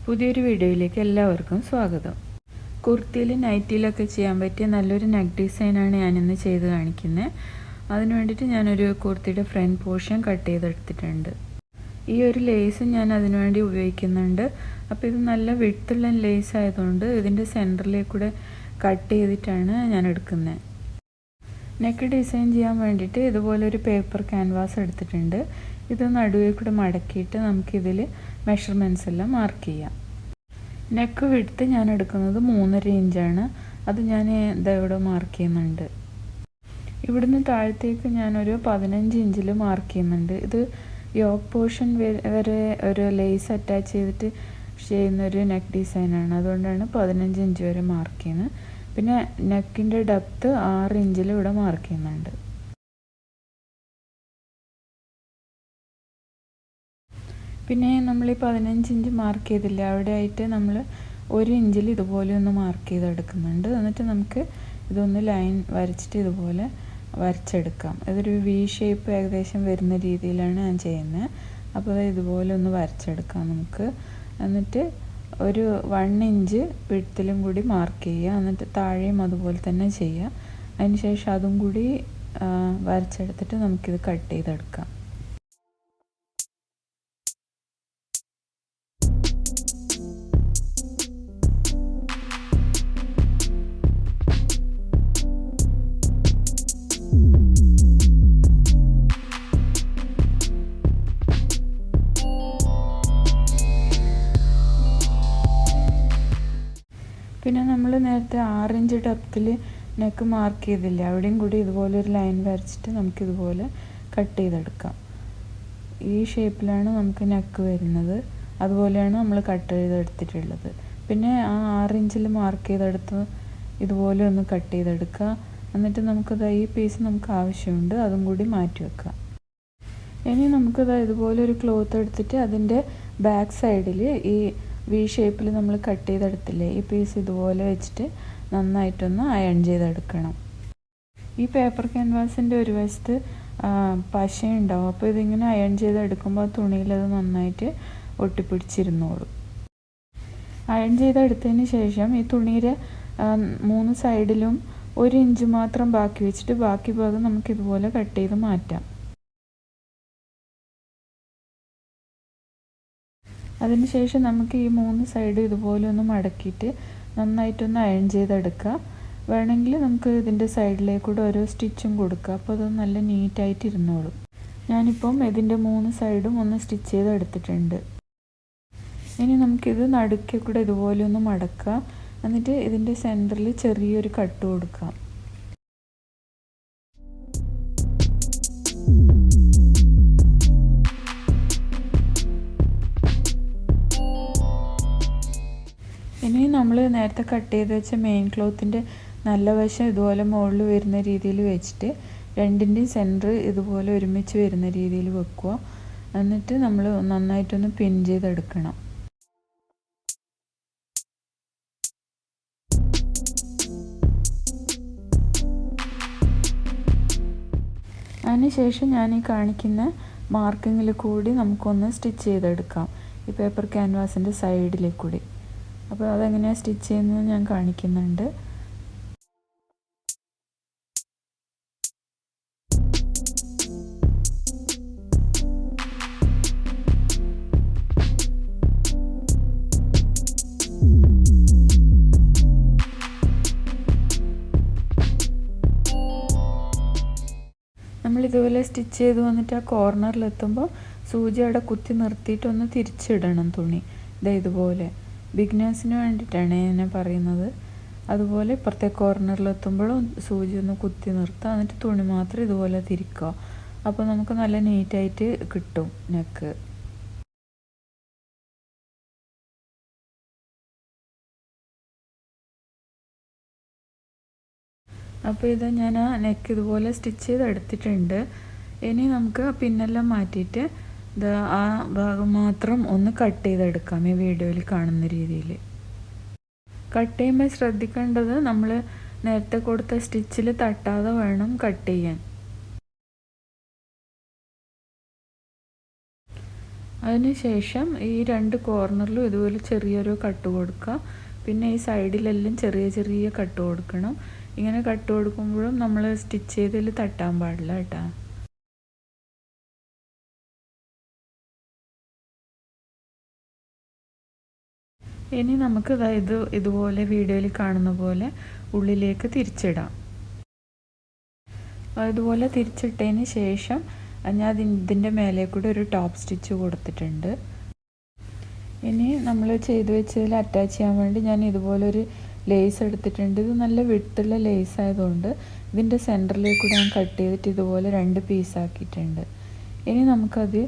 പുതിയൊരു വീഡിയോയിലേക്ക് എല്ലാവർക്കും സ്വാഗതം. കുർത്തിയിൽ നൈറ്റിയിലൊക്കെ ചെയ്യാൻ പറ്റിയ നല്ലൊരു നെക്ക് ഡിസൈനാണ് ഞാനിന്ന് ചെയ്ത് കാണിക്കുന്നത്. അതിന് വേണ്ടിയിട്ട് ഞാനൊരു കുർത്തിയുടെ ഫ്രണ്ട് പോർഷൻ കട്ട് ചെയ്തെടുത്തിട്ടുണ്ട്. ഈ ഒരു ലേസ് ഞാൻ അതിനു വേണ്ടി ഉപയോഗിക്കുന്നുണ്ട്. അപ്പോൾ ഇത് നല്ല വിഡ്ത്തുള്ള ലേസ് ആയതുകൊണ്ട് ഇതിൻ്റെ സെൻറ്ററിലേക്കൂടെ കട്ട് ചെയ്തിട്ടാണ് ഞാൻ എടുക്കുന്നത്. നെക്ക് ഡിസൈൻ ചെയ്യാൻ വേണ്ടിയിട്ട് ഇതുപോലൊരു പേപ്പർ ക്യാൻവാസ് എടുത്തിട്ടുണ്ട്. ഇത് നടുവേ കൂടെ മടക്കിയിട്ട് നമുക്കിതിൽ മെഷർമെൻറ്റ്സ് എല്ലാം മാർക്ക് ചെയ്യാം. നെക്ക് വിഡ്ത്ത് ഞാൻ എടുക്കുന്നത് 3.5 ഇഞ്ചാണ്. അത് ഞാൻ ഇവിടെ മാർക്ക് ചെയ്യുന്നുണ്ട്. ഇവിടുന്ന് താഴത്തേക്ക് ഞാനൊരു 15 ഇഞ്ചിൽ മാർക്ക് ചെയ്യുന്നുണ്ട്. ഇത് യോക്ക് പോർഷൻ വരെ ഒരു ലേസ് അറ്റാച്ച് ചെയ്തിട്ട് ചെയ്യുന്നൊരു നെക്ക് ഡിസൈനാണ്. അതുകൊണ്ടാണ് 15 ഇഞ്ച് വരെ മാർക്ക് ചെയ്യുന്നത്. പിന്നെ നെക്കിൻ്റെ ഡെപ്ത്ത് 6 ഇഞ്ചിൽ ഇവിടെ മാർക്ക് ചെയ്യുന്നുണ്ട്. പിന്നെ നമ്മൾ ഈ 15 ഇഞ്ച് മാർക്ക് ചെയ്തില്ലേ, അവിടെ ആയിട്ട് നമ്മൾ 1 ഇഞ്ചിൽ ഇതുപോലെ ഒന്ന് മാർക്ക് ചെയ്തെടുക്കുന്നുണ്ട്. എന്നിട്ട് നമുക്ക് ഇതൊന്ന് ലൈൻ വരച്ചിട്ട് ഇതുപോലെ വരച്ചെടുക്കാം. ഇതൊരു വി ഷേപ്പ് ഏകദേശം വരുന്ന രീതിയിലാണ് ഞാൻ ചെയ്യുന്നത്. അപ്പോൾ ഇതുപോലെ ഒന്ന് വരച്ചെടുക്കാം നമുക്ക്. എന്നിട്ട് ഒരു 1 ഇഞ്ച് വിഡ്ത്തിലും കൂടി മാർക്ക് ചെയ്യുക. എന്നിട്ട് താഴെയും അതുപോലെ തന്നെ ചെയ്യുക. അതിന് ശേഷം അതും കൂടി വരച്ചെടുത്തിട്ട് നമുക്കിത് കട്ട് ചെയ്തെടുക്കാം. പിന്നെ നമ്മൾ നേരത്തെ 6 ഇഞ്ച് ഡെപ്തിൽ നെക്ക് മാർക്ക് ചെയ്തില്ലേ, അവിടെയും കൂടി ഇതുപോലെ ഒരു ലൈൻ വരച്ചിട്ട് നമുക്കിതുപോലെ കട്ട് ചെയ്തെടുക്കാം. ഈ ഷേപ്പിലാണ് നമുക്ക് നെക്ക് വരുന്നത്. അതുപോലെയാണ് നമ്മൾ കട്ട് ചെയ്തെടുത്തിട്ടുള്ളത്. പിന്നെ ആ 6 ഇഞ്ചിൽ മാർക്ക് ചെയ്തെടുത്ത് ഇതുപോലെ ഒന്ന് കട്ട് ചെയ്തെടുക്കുക. എന്നിട്ട് നമുക്കത് ഈ പീസ് നമുക്ക് ആവശ്യമുണ്ട്, അതും കൂടി മാറ്റി വെക്കാം. ഇനി നമുക്കത് ഇതുപോലെ ഒരു ക്ലോത്ത് എടുത്തിട്ട് അതിൻ്റെ ബാക്ക് സൈഡിൽ ഈ വി ഷേപ്പിൽ നമ്മൾ കട്ട് ചെയ്തെടുത്തില്ലേ, ഈ പീസ് ഇതുപോലെ വെച്ചിട്ട് നന്നായിട്ടൊന്ന് അയൺ ചെയ്തെടുക്കണം. ഈ പേപ്പർ ക്യാൻവാസിൻ്റെ ഒരു വശത്ത് പശയുണ്ടാവും. അപ്പോൾ ഇതിങ്ങനെ അയൺ ചെയ്തെടുക്കുമ്പോൾ തുണിയിലത് നന്നായിട്ട് ഒട്ടിപ്പിടിച്ചിരുന്നോളും. അയൺ ചെയ്തെടുത്തതിന് ശേഷം ഈ തുണിയുടെ 3 സൈഡിലും 1 ഇഞ്ച് മാത്രം ബാക്കി വെച്ചിട്ട് ബാക്കി ഭാഗം നമുക്കിതുപോലെ കട്ട് ചെയ്ത് മാറ്റാം. അതിനുശേഷം നമുക്ക് ഈ 3 സൈഡും ഇതുപോലെ ഒന്ന് മടക്കിയിട്ട് നന്നായിട്ടൊന്ന് അയൺ ചെയ്തെടുക്കുക. വേണമെങ്കിൽ നമുക്ക് ഇതിൻ്റെ സൈഡിലേക്കൂടെ ഓരോ സ്റ്റിച്ചും കൊടുക്കുക. അപ്പോൾ അത് നല്ല നീറ്റായിട്ട് ഇരുന്നോളും. ഞാനിപ്പം ഇതിൻ്റെ 3 സൈഡും ഒന്ന് സ്റ്റിച്ച് ചെയ്തെടുത്തിട്ടുണ്ട്. ഇനി നമുക്കിത് നടുക്കെ കൂടെ ഇതുപോലെ ഒന്ന് മടക്കുക. എന്നിട്ട് ഇതിൻ്റെ സെൻറ്ററിൽ ചെറിയൊരു കട്ട് കൊടുക്കാം. ഇനി നമ്മൾ നേരത്തെ കട്ട് ചെയ്ത് വെച്ച മെയിൻ ക്ലോത്തിൻ്റെ നല്ല വശം ഇതുപോലെ മുകളിൽ വരുന്ന രീതിയിൽ വെച്ചിട്ട് രണ്ടിൻ്റെയും സെൻറ്റർ ഇതുപോലെ ഒരുമിച്ച് വരുന്ന രീതിയിൽ വെക്കുക. എന്നിട്ട് നമ്മൾ നന്നായിട്ടൊന്ന് പിൻ ചെയ്തെടുക്കണം. അതിനുശേഷം ഞാൻ ഈ കാണിക്കുന്ന മാർക്കിങ്ങിൽ കൂടി നമുക്കൊന്ന് സ്റ്റിച്ച് ചെയ്തെടുക്കാം, ഈ പേപ്പർ ക്യാൻവാസിൻ്റെ സൈഡിലേക്കൂടി. അപ്പോൾ അതെങ്ങനെയാണ് സ്റ്റിച്ച് ചെയ്യുന്നത് ഞാൻ കാണിക്കുന്നുണ്ട്. നമ്മളിതുപോലെ സ്റ്റിച്ച് ചെയ്ത് വന്നിട്ട് ആ കോർണറിലെത്തുമ്പോൾ സൂചി അവിടെ കുത്തി നിർത്തിയിട്ടൊന്ന് തിരിച്ചിടണം തുണി. ഇതുപോലെ ബിഗിനേഴ്സിന് വേണ്ടിയിട്ടാണ് ഞാൻ പറയുന്നത്. അതുപോലെ ഇപ്പുറത്തെ കോർണറിലെത്തുമ്പോഴും സൂചി ഒന്ന് കുത്തി നിർത്തുക. എന്നിട്ട് തുണി മാത്രം ഇതുപോലെ തിരിക്കുക. അപ്പോൾ നമുക്ക് നല്ല നീറ്റായിട്ട് കിട്ടും നെക്ക്. അപ്പോൾ ഇത് ഞാൻ ആ നെക്ക് ഇതുപോലെ സ്റ്റിച്ച് ചെയ്തെടുത്തിട്ടുണ്ട്. ഇനി നമുക്ക് പിന്നെല്ലാം മാറ്റിയിട്ട് ആ ഭാഗം മാത്രം ഒന്ന് കട്ട് ചെയ്തെടുക്കാം, ഈ വീഡിയോയിൽ കാണുന്ന രീതിയിൽ. കട്ട് ചെയ്യുമ്പോൾ ശ്രദ്ധിക്കേണ്ടത് നമ്മൾ നേരത്തെ കൊടുത്ത സ്റ്റിച്ചിൽ തട്ടാതെ വേണം കട്ട് ചെയ്യാൻ. അതിനുശേഷം ഈ 2 കോർണറിലും ഇതുപോലെ ചെറിയൊരു കട്ട് കൊടുക്കുക. പിന്നെ ഈ സൈഡിലെല്ലാം ചെറിയ ചെറിയ കട്ട് കൊടുക്കണം. ഇങ്ങനെ കട്ട് കൊടുക്കുമ്പോഴും നമ്മൾ സ്റ്റിച്ച് ചെയ്തതിൽ തട്ടാൻ പാടില്ല കേട്ടോ. ഇനി നമുക്ക് ഇതുപോലെ വീഡിയോയിൽ കാണുന്ന പോലെ ഉള്ളിലേക്ക് തിരിച്ചിടാം. ഇതുപോലെ തിരിച്ചിട്ടതിന് ശേഷം ഞാൻ ഇതിൻ്റെ മേലെ കൂടെ ഒരു ടോപ്പ് സ്റ്റിച്ച് കൊടുത്തിട്ടുണ്ട്. ഇനി നമ്മൾ ചെയ്ത് വെച്ചതിൽ അറ്റാച്ച് ചെയ്യാൻ വേണ്ടി ഞാൻ ഇതുപോലൊരു ലേസ് എടുത്തിട്ടുണ്ട്. ഇത് നല്ല വിട്ടുള്ള ലേസ് ആയതുകൊണ്ട് ഇതിൻ്റെ സെൻറ്ററിലേക്ക് കൂടെ ഞാൻ കട്ട് ചെയ്തിട്ട് ഇതുപോലെ 2 പീസാക്കിയിട്ടുണ്ട്. ഇനി നമുക്കത്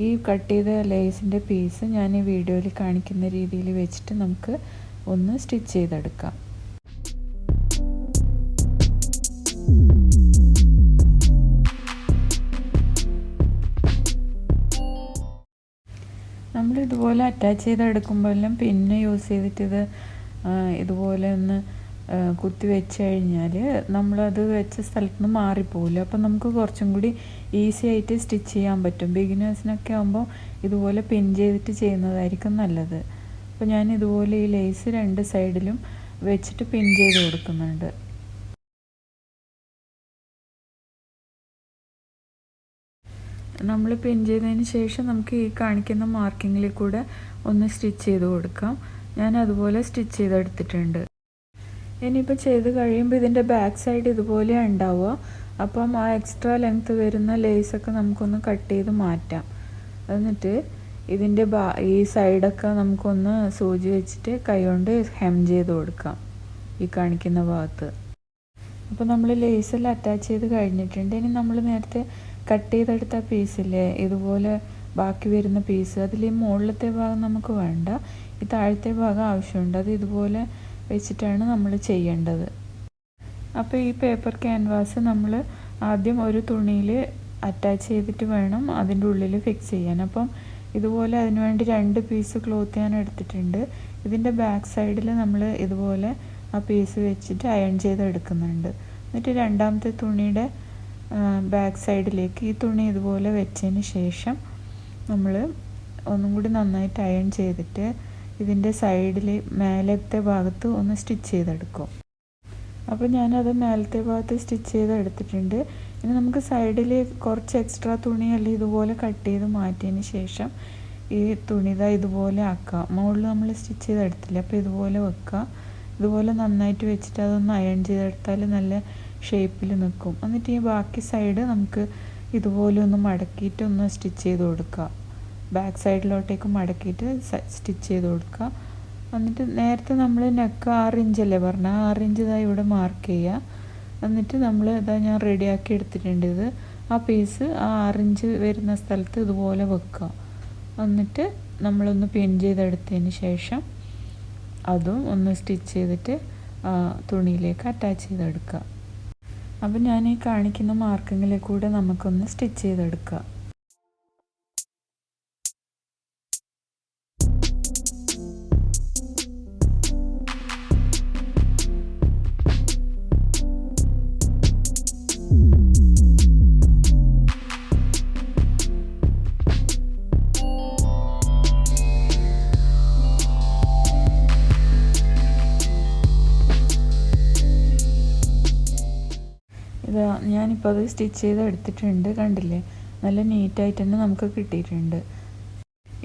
ഈ കട്ട് ചെയ്ത ലേസിൻ്റെ പീസ് ഞാൻ ഈ വീഡിയോയിൽ കാണിക്കുന്ന രീതിയിൽ വെച്ചിട്ട് നമുക്ക് ഒന്ന് സ്റ്റിച്ച് ചെയ്തെടുക്കാം. നമ്മളിതുപോലെ അറ്റാച്ച് ചെയ്തെടുക്കുമ്പോഴെല്ലാം പിന്നെ യൂസ് ചെയ്തിട്ട് ഇതുപോലെ ഒന്ന് കുത്തി വെച്ച് കഴിഞ്ഞാൽ നമ്മളത് വെച്ച സ്ഥലത്ത് നിന്ന് മാറിപ്പോവില്ല. അപ്പം നമുക്ക് കുറച്ചും കൂടി ഈസി ആയിട്ട് സ്റ്റിച്ച് ചെയ്യാൻ പറ്റും. ബിഗിനേഴ്സിനൊക്കെ ആകുമ്പോൾ ഇതുപോലെ പിൻ ചെയ്തിട്ട് ചെയ്യുന്നതായിരിക്കും നല്ലത്. അപ്പോൾ ഞാൻ ഇതുപോലെ ഈ ലേസ് 2 സൈഡിലും വെച്ചിട്ട് പിൻ ചെയ്ത് കൊടുക്കുന്നുണ്ട്. നമ്മൾ പിൻ ചെയ്തതിന് ശേഷം നമുക്ക് ഈ കാണിക്കുന്ന മാർക്കിങ്ങിൽ കൂടെ ഒന്ന് സ്റ്റിച്ച് ചെയ്ത് കൊടുക്കാം. ഞാൻ അതുപോലെ സ്റ്റിച്ച് ചെയ്തെടുത്തിട്ടുണ്ട്. ഇനിയിപ്പോൾ ചെയ്ത് കഴിയുമ്പോൾ ഇതിൻ്റെ ബാക്ക് സൈഡ് ഇതുപോലെ ഉണ്ടാവുക. അപ്പം ആ എക്സ്ട്രാ ലെങ്ത്ത് വരുന്ന ലേസൊക്കെ നമുക്കൊന്ന് കട്ട് ചെയ്ത് മാറ്റാം. എന്നിട്ട് ഇതിൻ്റെ ഈ സൈഡൊക്കെ നമുക്കൊന്ന് സൂചി വെച്ചിട്ട് കൈകൊണ്ട് ഹെം ചെയ്ത് കൊടുക്കാം ഈ കാണിക്കുന്ന ഭാഗത്ത്. അപ്പോൾ നമ്മൾ ലേസെല്ലാം അറ്റാച്ച് ചെയ്ത് കഴിഞ്ഞിട്ടുണ്ട്. ഇനി നമ്മൾ നേരത്തെ കട്ട് ചെയ്തെടുത്ത പീസില്ലേ, ഇതുപോലെ ബാക്കി വരുന്ന പീസ്, അതിൽ ഈ മുകളിലത്തെ ഭാഗം നമുക്ക് വേണ്ട, ഈ താഴത്തെ ഭാഗം ആവശ്യമുണ്ട്. അത് ഇതുപോലെ വെച്ചിട്ടാണ് നമ്മൾ ചെയ്യേണ്ടത്. അപ്പോൾ ഈ പേപ്പർ ക്യാൻവാസ് നമ്മൾ ആദ്യം ഒരു തുണിയിൽ അറ്റാച്ച് ചെയ്തിട്ട് വേണം അതിൻ്റെ ഉള്ളിൽ ഫിക്സ് ചെയ്യാൻ. അപ്പം ഇതുപോലെ അതിനുവേണ്ടി 2 പീസ് ക്ലോത്ത് ഞാൻ എടുത്തിട്ടുണ്ട്. ഇതിൻ്റെ ബാക്ക് സൈഡിൽ നമ്മൾ ഇതുപോലെ ആ പീസ് വെച്ചിട്ട് അയൺ ചെയ്തെടുക്കുന്നുണ്ട്. എന്നിട്ട് രണ്ടാമത്തെ തുണിയുടെ ബാക്ക് സൈഡിലേക്ക് ഈ തുണി ഇതുപോലെ വെച്ചതിന് ശേഷം നമ്മൾ ഒന്നും കൂടി നന്നായിട്ട് അയൺ ചെയ്തിട്ട് ഇതിൻ്റെ സൈഡിൽ മേലത്തെ ഭാഗത്ത് ഒന്ന് സ്റ്റിച്ച് ചെയ്തെടുക്കും. അപ്പോൾ ഞാനത് മേലത്തെ ഭാഗത്ത് സ്റ്റിച്ച് ചെയ്തെടുത്തിട്ടുണ്ട്. ഇനി നമുക്ക് സൈഡിൽ കുറച്ച് എക്സ്ട്രാ തുണിയെല്ലാം ഇതുപോലെ കട്ട് ചെയ്ത് മാറ്റിയതിന് ശേഷം ഈ തുണി ഇതുപോലെ ആക്കുക. മുകളിൽ നമ്മൾ സ്റ്റിച്ച് ചെയ്തെടുത്തില്ല, അപ്പോൾ ഇതുപോലെ വെക്കുക. ഇതുപോലെ നന്നായിട്ട് വെച്ചിട്ട് അതൊന്ന് അയൺ ചെയ്തെടുത്താൽ നല്ല ഷേപ്പിൽ നിൽക്കും. എന്നിട്ട് ഈ ബാക്കി സൈഡ് നമുക്ക് ഇതുപോലെ ഒന്ന് മടക്കിയിട്ട് ഒന്ന് സ്റ്റിച്ച് ചെയ്ത് കൊടുക്കുക. ബാക്ക് സൈഡിലോട്ടേക്ക് മടക്കിയിട്ട് സ്റ്റിച്ച് ചെയ്ത് കൊടുക്കുക. എന്നിട്ട് നേരത്തെ നമ്മൾ നെക്ക് 6 ഇഞ്ചല്ലേ പറഞ്ഞാൽ 6 ഇഞ്ച് ഇവിടെ മാർക്ക് ചെയ്യുക. എന്നിട്ട് നമ്മൾ ഞാൻ റെഡിയാക്കി എടുത്തിട്ടുണ്ട്. ആ പീസ് ആ 6 ഇഞ്ച് വരുന്ന സ്ഥലത്ത് ഇതുപോലെ വെക്കുക. എന്നിട്ട് നമ്മളൊന്ന് പിൻ ചെയ്തെടുത്തതിന് ശേഷം അതും ഒന്ന് സ്റ്റിച്ച് ചെയ്തിട്ട് തുണിയിലേക്ക് അറ്റാച്ച് ചെയ്തെടുക്കുക. അപ്പോൾ ഞാൻ ഈ കാണിക്കുന്ന മാർക്കിങ്ങിൽ കൂടെ നമുക്കൊന്ന് സ്റ്റിച്ച് ചെയ്തെടുക്കുക. ഞാനിപ്പോൾ അത് സ്റ്റിച്ച് ചെയ്ത് എടുത്തിട്ടുണ്ട്. കണ്ടില്ലേ, നല്ല നീറ്റായിട്ട് തന്നെ നമുക്ക് കിട്ടിയിട്ടുണ്ട്.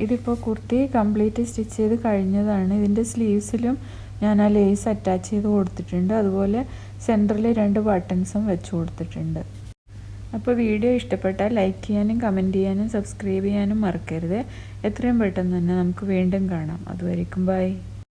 ഇതിപ്പോൾ കുർത്തി കംപ്ലീറ്റ് സ്റ്റിച്ച് ചെയ്ത് കഴിഞ്ഞതാണ്. ഇതിൻ്റെ സ്ലീവ്സിലും ഞാൻ ആ ലേസ് അറ്റാച്ച് ചെയ്ത് കൊടുത്തിട്ടുണ്ട്. അതുപോലെ സെൻറ്ററിൽ 2 ബട്ടൺസും വെച്ച് കൊടുത്തിട്ടുണ്ട്. അപ്പോൾ വീഡിയോ ഇഷ്ടപ്പെട്ടാൽ ലൈക്ക് ചെയ്യാനും കമൻറ്റ് ചെയ്യാനും സബ്സ്ക്രൈബ് ചെയ്യാനും മറക്കരുത്. എത്രയും പെട്ടെന്ന് തന്നെ നമുക്ക് വീണ്ടും കാണാം. അതുവരേക്കും ബൈ.